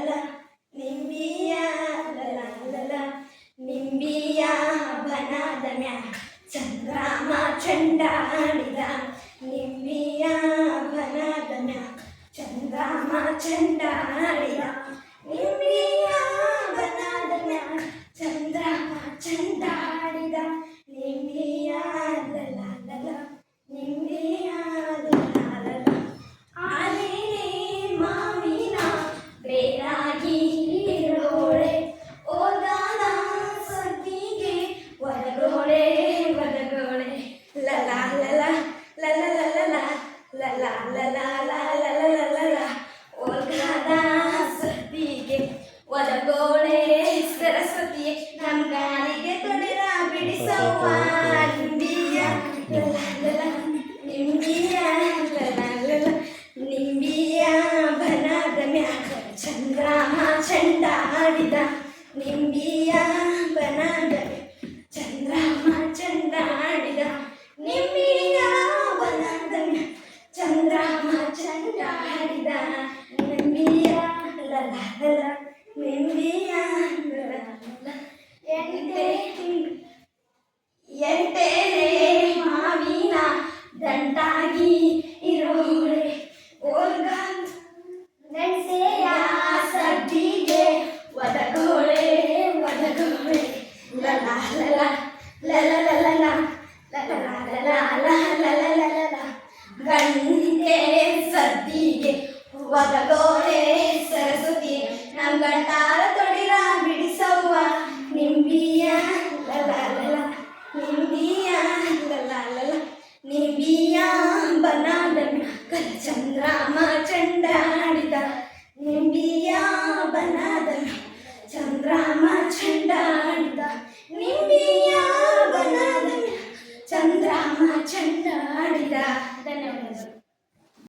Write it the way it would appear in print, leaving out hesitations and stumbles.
ಲಲ ನಿಂಬಿಯ ಲಲ ಲಲ ನಿಂಬಿಯ ಬನದ ಮ್ಯಾ ಚಂದ್ರಮ ಚಂಡಾಡಿದ ನಿಂಬಿಯ ಬನದ ಮ್ಯಾ ಚಂದ್ರಮ ಚಂಡಾಡಿದ ನಿಂಬಿಯ ಬನದ ಮ್ಯಾ ಚಂದ್ರಮ ಚಂಡಾಡಿದ ನಿಂಬಿಯ ಲಲ ಲಲ ನಿಂಬಿಯ ಲಲ ಲಲ ಆಲಿನಿ ಮಾವಿನ ಬೇರಾಗಿ ಇರೋಳೆ ಓದಾನ ಸದ್ದಿಗೆ ಒದಗೋಳೆ ಒದಗೋಳೆ ಲಲ ಲಲ ಲಲ ಲಲ ಲಲ ಲಲ ಲಲ ಲಲ ಓದಾನ ಸದ್ದಿಗೆ ಒದಗೋಳೆ ಸರಸ್ವತಿಯೇ ನಮ್ಮ ಗಾಳಿಗೆ ತೊಡೆರ ಬಿಡಿಸವ್ವ ನಿಂಬಿಯ ಲಲ ಲಲ ನಿಂಬಿಯ ಲಲ ಲಲ ನಿಂಬಿಯ ಬನದ ಮ್ಯಾಗ ಚಂದ್ರಮ ಚಂಡಾಡಿದ ನಿಂಬಿಯ ಬನದ ಚಂದ್ರಮ ಚಂಡಾಡಿದ ನಿಂಬಿಯ ಬನದ ಮ್ಯಾಗ ಚಂದ್ರಮ ಚಂಡಾಡಿದ ನಿಂಬಿಯ ಲಲ ಲಲ ನಿಂಬಿಯ ಲಲ ಲಲ ಎಂಟೇನೆ ಮಾವಿನ ದಂಟಾಗಿ